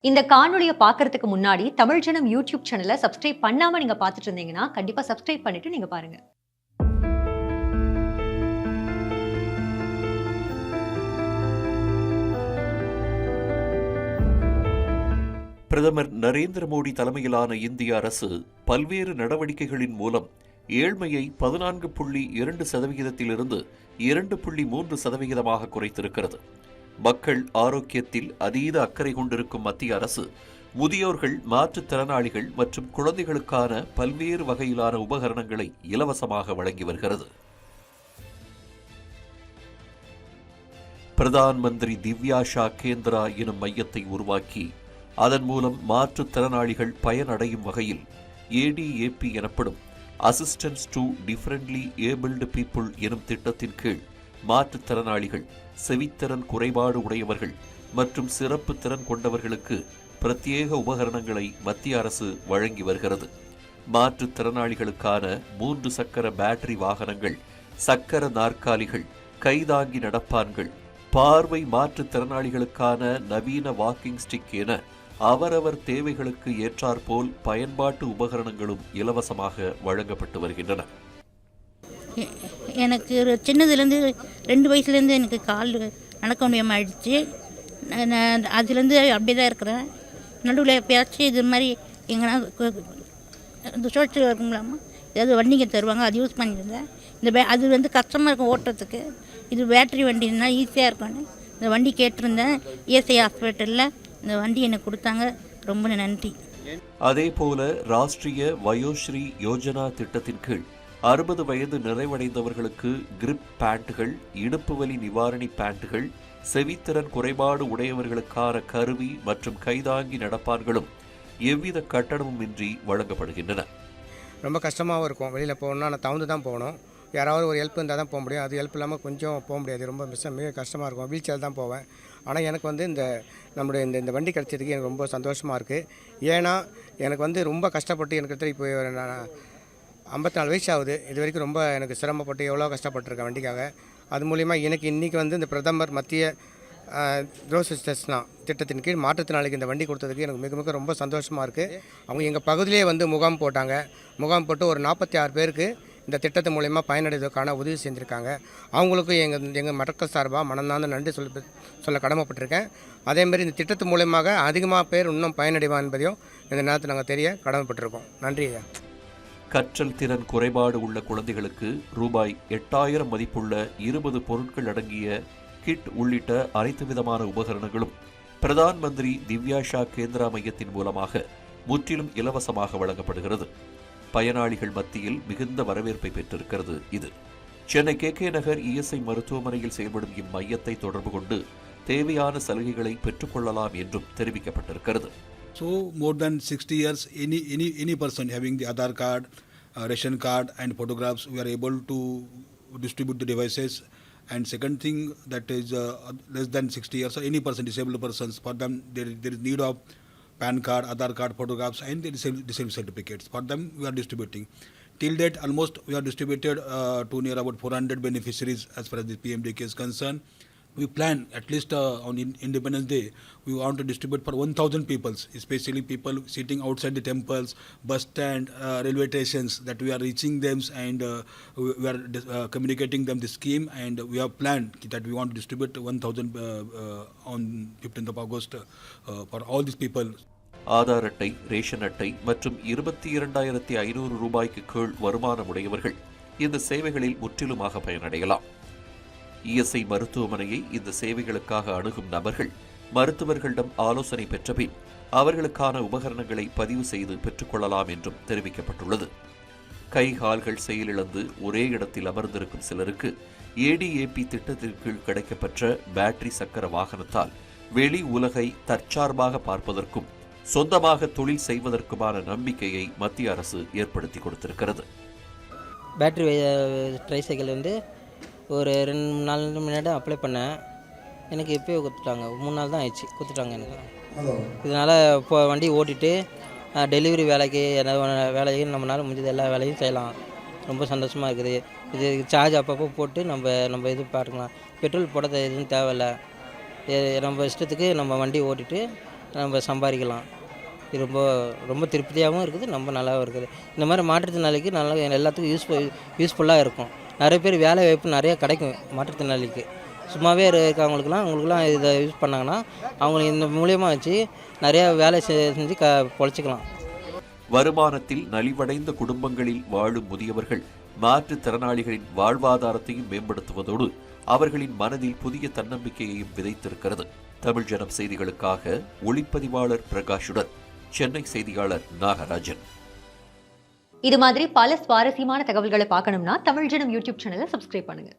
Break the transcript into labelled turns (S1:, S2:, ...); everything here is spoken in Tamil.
S1: இந்த காணொளிய பார்க்கறதுக்கு முன்னாடி தமிழ் ஜனம் யூடியூப் சேனல சப்ஸ்கிரைப் பண்ணாம நீங்க பார்த்துட்டு இருந்தீங்கன்னா, கண்டிப்பா சப்ஸ்கிரைப் பண்ணிட்டு நீங்க பாருங்க.
S2: பிரதமர் நரேந்திர மோடி தலைமையிலான இந்திய அரசு பல்வேறு நடவடிக்கைகளின் மூலம் ஏழ்மையை 14.2%இலிருந்து 2.3%ஆக குறைத்திருக்கிறது. மக்கள் ஆரோக்கியத்தில் அதீத அக்கறை கொண்டிருக்கும் மத்திய அரசு முதியோர்கள், மாற்றுத்திறனாளிகள் மற்றும் குழந்தைகளுக்கான பல்வேறு வகையிலான உபகரணங்களை இலவசமாக வழங்கி வருகிறது. பிரதான் மந்திரி திவ்யாஷா கேந்திரா எனும் மையத்தை உருவாக்கி அதன் மூலம் மாற்றுத்திறனாளிகள் பயனடையும் வகையில் ADAP எனப்படும் assistance to differently abled people எனும் திட்டத்தின் கீழ் மாற்றுத்திறனாளிகள், செவித்திறன் குறைபாடு உடையவர்கள் மற்றும் சிறப்பு திறன் கொண்டவர்களுக்கு பிரத்யேக உபகரணங்களை மத்திய அரசு வழங்கி வருகிறது. மாற்றுத்திறனாளிகளுக்கான 3 சக்கர பேட்டரி வாகனங்கள், சக்கர நாற்காலிகள், கைதாங்கி நடப்பான்கள், பார்வை மாற்றுத்திறனாளிகளுக்கான நவீன வாக்கிங் ஸ்டிக் என அவரவர் தேவைகளுக்கு ஏற்றாற்போல் பயன்பாட்டு உபகரணங்களும் இலவசமாக வழங்கப்பட்டு வருகின்றன.
S3: எனக்கு ஒரு சின்னதுலேருந்து 2 வயசுலேருந்து எனக்கு கால் நடக்க முடியாமல் ஆயிடுச்சு. நான் அதுலேருந்து அப்படியே தான் இருக்கிறேன். நடுவில் எப்பயாச்சும் இது மாதிரி எங்கன்னா இந்த சோஷியல் இருக்குங்களாமா, ஏதாவது வண்டிங்க தருவாங்க, அது யூஸ் பண்ணியிருந்தேன். அது வந்து கஷ்டமாக இருக்கும் ஓட்டுறதுக்கு. இது பேட்ரி வண்டின்னா ஈஸியாக இருக்கும்னு இந்த வண்டி கேட்டிருந்தேன். ESI ஹாஸ்பிட்டலில் இந்த வண்டி எனக்கு கொடுத்தாங்க. ரொம்ப நன்றி.
S2: அதேபோல ராஷ்டிரிய வயோஸ்ரீ யோஜனா திட்டத்தின் கீழ் 60 வயது நிறைவடைந்தவர்களுக்கு கிரிப் பேண்ட்டுகள், இடுப்பு வலி நிவாரணி பேண்ட்டுகள், செவித்திறன் குறைபாடு உடையவர்களுக்கான கருவி மற்றும் கைதாங்கி நடப்பான்களும் எவ்வித கட்டணமும் இன்றி வழங்கப்படுகின்றன.
S4: ரொம்ப கஷ்டமாகவும் இருக்கும். வெளியில் போகணுன்னா நான் தகுந்து தான் போகணும். யாராவது ஒரு ஹெல்ப் இருந்தால் தான் போக முடியும். அது ஹெல்ப் இல்லாமல் கொஞ்சம் போக முடியாது. ரொம்ப மிக கஷ்டமாக இருக்கும். வீல் சேர் தான் போவேன். ஆனால் எனக்கு வந்து நம்முடைய இந்த வண்டி கிடச்சதுக்கு எனக்கு ரொம்ப சந்தோஷமாக இருக்குது. ஏன்னா எனக்கு வந்து ரொம்ப கஷ்டப்பட்டு எனக்கு இப்போ நான் 54 வயசு ஆகுது. இது வரைக்கும் ரொம்ப எனக்கு சிரமப்பட்டு எவ்வளோ கஷ்டப்பட்டுருக்கேன் வண்டிக்காக. அது மூலிமா எனக்கு இன்றைக்கி வந்து இந்த பிரதமர் மத்திய ரோசிஸ்டஸ்னா திட்டத்தின் கீழ் மாற்றுத்திறனாளிக்கு இந்த வண்டி கொடுத்ததுக்கு எனக்கு மிக மிக ரொம்ப சந்தோஷமாக இருக்குது. அவங்க எங்கள் பகுதியிலே வந்து முகாம் போட்டாங்க. முகாம் போட்டு ஒரு 46 பேருக்கு இந்த திட்டத்தின் மூலயமா பயனடைவதற்கான உதவி செஞ்சுருக்காங்க. அவங்களுக்கும் எங்கள் மக்கள் சார்பாக மனந்தார்ந்த நன்றி சொல்ல கடமைப்பட்டிருக்கேன். அதேமாதிரி இந்த திட்டத்து மூலயமாக அதிகமாக பேர் இன்னும் பயனடைவான் என்பதையும் இந்த நேரத்தில் நாங்கள் தெரிய கடமைப்பட்டிருக்கோம். நன்றி.
S2: கற்றல் திறன் குறைபாடு உள்ள குழந்தைகளுக்கு ரூபாய் 8000 மதிப்புள்ள 20 பொருட்கள் அடங்கிய கிட் உள்ளிட்ட அனைத்து விதமான உபகரணங்களும் பிரதான் மந்திரி திவ்யாஷா கேந்திரா மையத்தின் மூலமாக முற்றிலும் இலவசமாக வழங்கப்படுகிறது. பயனாளிகள் மத்தியில் மிகுந்த வரவேற்பை பெற்றிருக்கிறது. இது சென்னை KK நகர் ESI மருத்துவமனையில் செயல்படும் இம்மையத்தை தொடர்பு கொண்டு தேவையான சலுகைகளை பெற்றுக்கொள்ளலாம் என்றும் தெரிவிக்கப்பட்டிருக்கிறது.
S5: So more than 60 years, any person having the Aadhaar card, ration card and photographs, we are able to distribute the devices. And second thing, that is less than 60 years, or any person, disabled persons, for them there is need of PAN card, Aadhaar card, photographs and the disabled certificates. For them we are distributing. Till date almost we have distributed to near about 400 beneficiaries as far as the PMDK is concerned. We plan at least on Independence Day, we want to distribute for 1,000 people, especially people sitting outside the temples, bus stand, railway stations, that we are reaching them and we are communicating them the scheme, and we have planned that we want to distribute 1,000 on 15th of August for all these people.
S2: Aadhaar அட்டை, ரேஷன் அட்டை மற்றும் 22,500 ரூபாய்க்கு கீழ் வருமானம் உடையவர்கள் இந்த சேவைகளில் முற்றிலுமாக பயனடையலாம். ESI மருத்துவமனையை இந்த சேவைகளுக்காக அணுகும் நபர்கள் மருத்துவர்களிடம் ஆலோசனை பெற்ற பின் அவர்களுக்கான உபகரணங்களை பதிவு செய்து பெற்றுக்கொள்ளலாம் என்றும் தெரிவிக்கப்பட்டுள்ளது. கை கால்கள் செயலிழந்து ஒரே இடத்தில் அமர்ந்திருக்கும் சிலருக்கு ADAP திட்டத்தின் கீழ் கிடைக்கப்பெற்ற பேட்டரி சக்கர வாகனத்தால் வெளி உலகை தற்சார்பாக பார்ப்பதற்கும் சொந்தமாக தொழில் செய்வதற்குமான நம்பிக்கையை மத்திய அரசு ஏற்படுத்தி கொடுத்திருக்கிறது.
S6: பேட்டரி ட்ரைசைக்கிள் வந்து ஒரு 2-3 நாள் முன்னாடி அப்ளை பண்ணேன். எனக்கு இப்போயே கொடுத்துட்டாங்க. 3 நாள் தான் ஆயிடுச்சு, கொடுத்துட்டாங்க எனக்கு. இதனால் இப்போ வண்டி ஓட்டிட்டு டெலிவரி வேலைக்கு வேலைக்கு நம்மளால் முடிஞ்சது எல்லா வேலையும் செய்யலாம். ரொம்ப சந்தோஷமாக இருக்குது. இது சார்ஜ் அப்பப்போ போட்டு நம்ம இது பார்த்துக்கலாம். பெட்ரோல் போட எதுவும் தேவையில்லை. நம்ம இஷ்டத்துக்கு நம்ம வண்டி ஓட்டிட்டு நம்ம சம்பாதிக்கலாம். இது ரொம்ப ரொம்ப திருப்தியாகவும் இருக்குது, ரொம்ப நல்லாவும் இருக்குது. இந்த மாதிரி மாற்றுத்திறனாளிக்கு நல்லா எல்லாத்துக்கும் யூஸ்ஃபுல்லாக இருக்கும். நிறைய பேர் வேலை வாய்ப்பு நிறைய கிடைக்கும் மாற்றுத்திறனாளிக்கு. சும்மாவே இருக்கவங்களுக்குலாம் அவங்களுக்குலாம் இதை யூஸ் பண்ணாங்கன்னா அவங்களுக்கு இந்த மூலியமாக வச்சு நிறையா வேலை செஞ்சு பொழைச்சிக்கலாம்.
S2: வருமானத்தில் நலிவடைந்த குடும்பங்களில் வாழும் முதியவர்கள் மாற்றுத்திறனாளிகளின் வாழ்வாதாரத்தையும் மேம்படுத்துவதோடு அவர்களின் மனதில் புதிய தன்னம்பிக்கையையும் விதைத்திருக்கிறது. தமிழ் ஜனம் செய்திகளுக்காக ஒளிப்பதிவாளர் பிரகாஷுடன் சென்னை செய்தியாளர் நாகராஜன்.
S1: இது மாதிரி பல சுவாரஸ்யமான தகவல்களை பார்க்கணும்னா தமிழ் ஜனம் யூடியூப் சேனலை சப்ஸ்கிரைப் பண்ணுங்க.